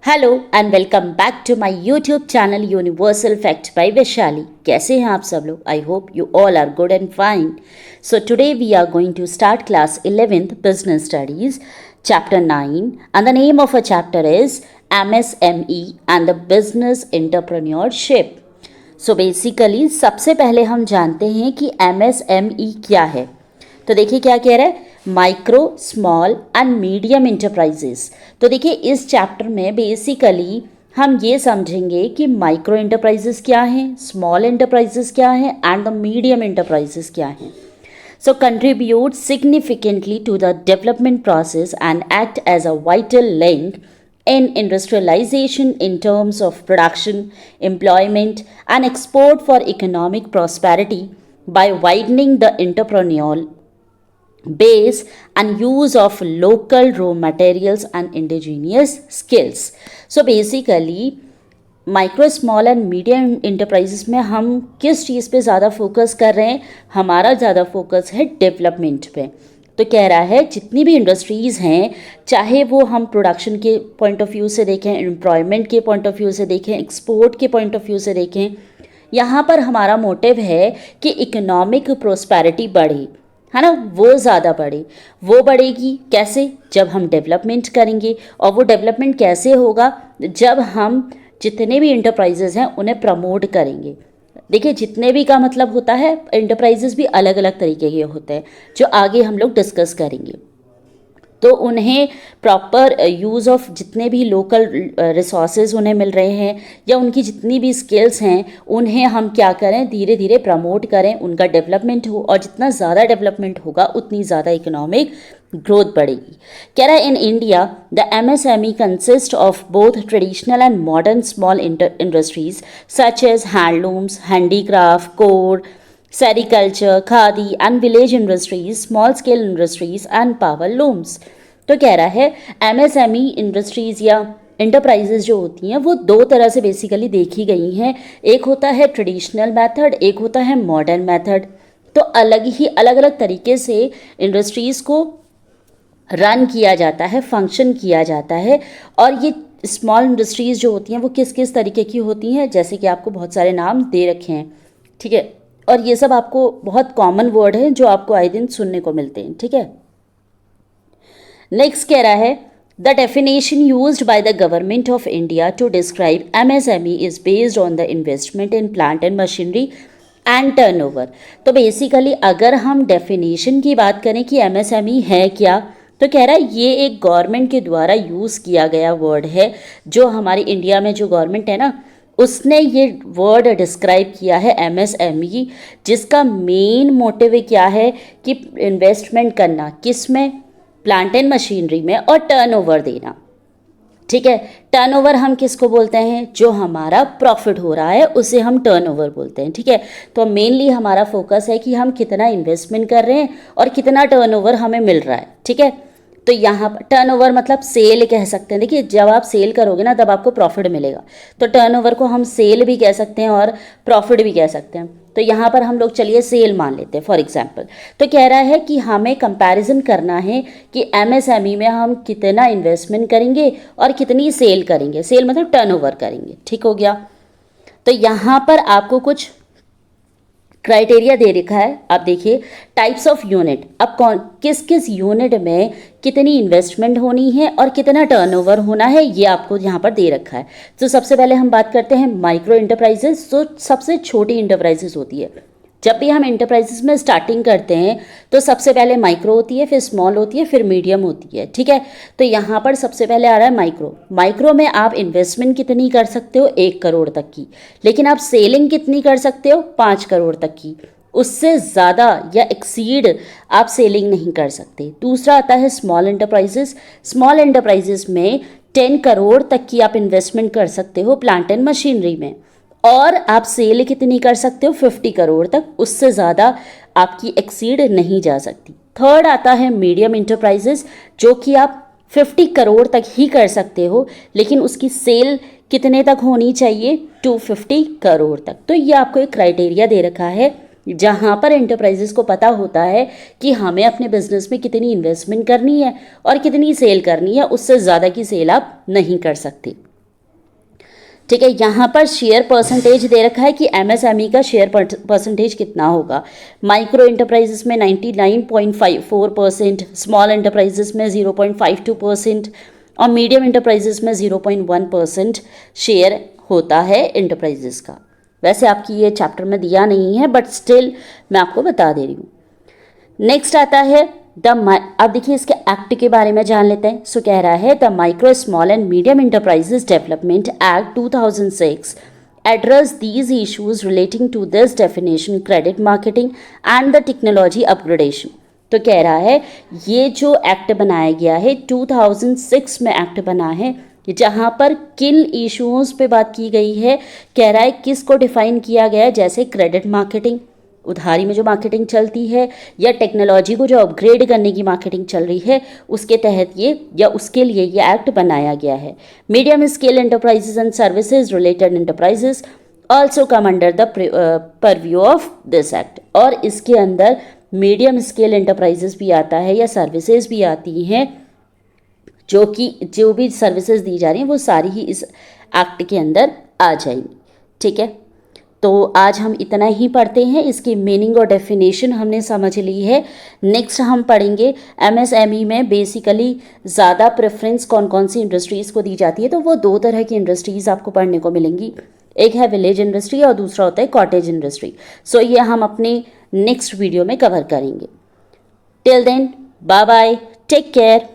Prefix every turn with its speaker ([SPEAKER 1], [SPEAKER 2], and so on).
[SPEAKER 1] Hello and welcome back to my YouTube channel universal fact by Vaishali. कैसे हैं आप सब लोग? I hope you all are good and fine. So today we are going to start class 11th business studies chapter 9 and the name of a chapter is MSME and the business entrepreneurship. So basically सबसे पहले हम जानते हैं कि MSME क्या है। तो देखिए क्या कह रहा है, micro small and medium enterprises. तो देखिए इस चैप्टर में बेसिकली हम ये समझेंगे कि माइक्रो इंटरप्राइजेस क्या हैं, स्मॉल इंटरप्राइजेस क्या हैं एंड द मीडियम इंटरप्राइजेस क्या हैं। So contribute significantly to the development process and act as a vital link in industrialization in terms of production, employment, and export for economic prosperity by widening the entrepreneurial base and use of local raw materials and indigenous skills. So basically micro small and medium enterprises में हम किस चीज़ पे ज़्यादा focus कर रहे हैं? हमारा ज़्यादा फोकस है डेवलपमेंट पे। तो कह रहा है जितनी भी इंडस्ट्रीज़ हैं, चाहे वो हम प्रोडक्शन के पॉइंट ऑफ व्यू से देखें, एम्प्लॉयमेंट के पॉइंट ऑफ व्यू से देखें, एक्सपोर्ट के पॉइंट ऑफ व्यू से देखें, यहाँ पर हमारा मोटिव है कि इकोनॉमिक प्रोस्पेरिटी बढ़े, है ना, वो ज़्यादा बढ़े। वो बढ़ेगी कैसे? जब हम डेवलपमेंट करेंगे। और वो डेवलपमेंट कैसे होगा? जब हम जितने भी इंटरप्राइजेज़ हैं उन्हें प्रमोट करेंगे। देखिए जितने भी का मतलब होता है, इंटरप्राइजेज़ भी अलग अलग तरीके के होते हैं जो आगे हम लोग डिस्कस करेंगे। तो उन्हें प्रॉपर यूज़ ऑफ जितने भी लोकल रिसोर्सेज उन्हें मिल रहे हैं या उनकी जितनी भी स्किल्स हैं उन्हें हम क्या करें, धीरे धीरे प्रमोट करें, उनका डेवलपमेंट हो। और जितना ज़्यादा डेवलपमेंट होगा उतनी ज़्यादा इकोनॉमिक ग्रोथ बढ़ेगी। कह रहा है in India the MSME consist of both traditional and modern small industries such as handlooms, handicraft, coir, sericulture, khadi and village industries, small scale industries and power looms. तो कह रहा है MSME इंडस्ट्रीज या enterprises जो होती हैं वो दो तरह से बेसिकली देखी गई हैं। एक होता है ट्रेडिशनल मेथड, एक होता है मॉडर्न मेथड। तो अलग अलग तरीके से इंडस्ट्रीज़ को रन किया जाता है, फंक्शन किया जाता है। और ये स्मॉल इंडस्ट्रीज़ जो होती हैं वो किस किस तरीके की होती हैं, जैसे कि आपको बहुत सारे नाम दे रखे हैं, ठीक है। और ये सब आपको बहुत कॉमन वर्ड है जो आपको आए दिन सुनने को मिलते हैं, ठीक है। नेक्स्ट कह रहा है the definition used by the government of India to describe MSME is based on the investment in plant and machinery and turnover. तो बेसिकली अगर हम डेफिनेशन की बात करें कि MSME है क्या, तो कह रहा है ये एक गवर्नमेंट के द्वारा यूज़ किया गया वर्ड है। जो हमारी इंडिया में जो गवर्नमेंट है ना, उसने ये वर्ड डिस्क्राइब किया है MSME, जिसका मेन मोटिव क्या है कि इन्वेस्टमेंट करना, किस में? प्लांट एंड मशीनरी में, और टर्नओवर देना, ठीक है। टर्नओवर हम किसको बोलते हैं? जो हमारा प्रॉफिट हो रहा है उसे हम टर्नओवर बोलते हैं, ठीक है। तो मेनली हमारा फोकस है कि हम कितना इन्वेस्टमेंट कर रहे हैं और कितना टर्नओवर हमें मिल रहा है, ठीक है। तो यहाँ पर टर्नओवर मतलब सेल कह सकते हैं। देखिए जब आप सेल करोगे ना तब आपको प्रॉफिट मिलेगा, तो टर्नओवर को हम सेल भी कह सकते हैं और प्रॉफिट भी कह सकते हैं। तो यहाँ पर हम लोग चलिए सेल मान लेते हैं फॉर एग्जांपल। तो कह रहा है कि हमें कंपैरिजन करना है कि MSME में हम कितना इन्वेस्टमेंट करेंगे और कितनी सेल करेंगे। सेल मतलब टर्नओवर करेंगे, ठीक हो गया। तो यहाँ पर आपको कुछ क्राइटेरिया दे रखा है। आप देखिए टाइप्स ऑफ यूनिट, अब कौन किस किस यूनिट में कितनी इन्वेस्टमेंट होनी है और कितना टर्नओवर होना है, ये आपको यहाँ पर दे रखा है। तो सबसे पहले हम बात करते हैं माइक्रो इंटरप्राइजेस। तो सबसे छोटी इंटरप्राइजेस होती है। जब भी हम इंटरप्राइजेस में स्टार्टिंग करते हैं तो सबसे पहले माइक्रो होती है, फिर स्मॉल होती है, फिर मीडियम होती है, ठीक है। तो यहाँ पर सबसे पहले आ रहा है माइक्रो। माइक्रो में आप इन्वेस्टमेंट कितनी कर सकते हो? 1 करोड़ तक की। लेकिन आप सेलिंग कितनी कर सकते हो? 5 करोड़ तक की। उससे ज़्यादा या एक्सीड आप सेलिंग नहीं कर सकते। दूसरा आता है स्मॉल इंटरप्राइजेस। स्मॉल इंटरप्राइजेस में 10 करोड़ तक की आप इन्वेस्टमेंट कर सकते हो प्लांट एंड मशीनरी में, और आप सेल कितनी कर सकते हो? 50 करोड़ तक। उससे ज़्यादा आपकी एक्सीड नहीं जा सकती। थर्ड आता है मीडियम इंटरप्राइजेस, जो कि आप 50 करोड़ तक ही कर सकते हो, लेकिन उसकी सेल कितने तक होनी चाहिए? 250 करोड़ तक। तो ये आपको एक क्राइटेरिया दे रखा है जहाँ पर एंटरप्राइजेस को पता होता है कि हमें अपने बिजनेस में कितनी इन्वेस्टमेंट करनी है और कितनी सेल करनी है, उससे ज़्यादा की सेल आप नहीं कर सकते। ठीक है, यहाँ पर शेयर परसेंटेज दे रखा है कि एमएसएमई का शेयर परसेंटेज कितना होगा। माइक्रो इंटरप्राइजेस में 99.54%, स्मॉल इंटरप्राइजेस में 0.52% और मीडियम इंटरप्राइजेस में 0.1% शेयर होता है इंटरप्राइजेस का। वैसे आपकी ये चैप्टर में दिया नहीं है, बट स्टिल मैं आपको बता दे रही हूँ। नेक्स्ट आता है अब देखिए इसके एक्ट के बारे में जान लेते हैं। सो कह रहा है the micro small and medium enterprises development act 2006 address these issues relating to this definition, credit marketing and the technology upgradation। तो कह रहा है ये जो एक्ट बनाया गया है 2006 में एक्ट बना है, जहाँ पर किन इश्यूज पे बात की गई है। कह रहा है किसको डिफाइन किया गया है, जैसे क्रेडिट मार्केटिंग, उधारी में जो मार्केटिंग चलती है, या टेक्नोलॉजी को जो अपग्रेड करने की मार्केटिंग चल रही है, उसके तहत ये या उसके लिए ये एक्ट बनाया गया है। Medium scale enterprises and services related enterprises also come under the purview of this act. और इसके अंदर मीडियम स्केल एंटरप्राइजेज भी आता है या सर्विसेज भी आती हैं, जो भी सर्विसेज दी जा रही हैं वो सारी ही इस एक्ट के अंदर आ जाएंगी। ठीक है, तो आज हम इतना ही पढ़ते हैं। इसकी मीनिंग और डेफिनेशन हमने समझ ली है। नेक्स्ट हम पढ़ेंगे एमएसएमई में बेसिकली ज़्यादा प्रेफरेंस कौन कौन सी इंडस्ट्रीज़ को दी जाती है। तो वो दो तरह की इंडस्ट्रीज़ आपको पढ़ने को मिलेंगी, एक है विलेज इंडस्ट्री और दूसरा होता है कॉटेज इंडस्ट्री। सो ये हम अपने नेक्स्ट वीडियो में कवर करेंगे। Till then bye bye, take care.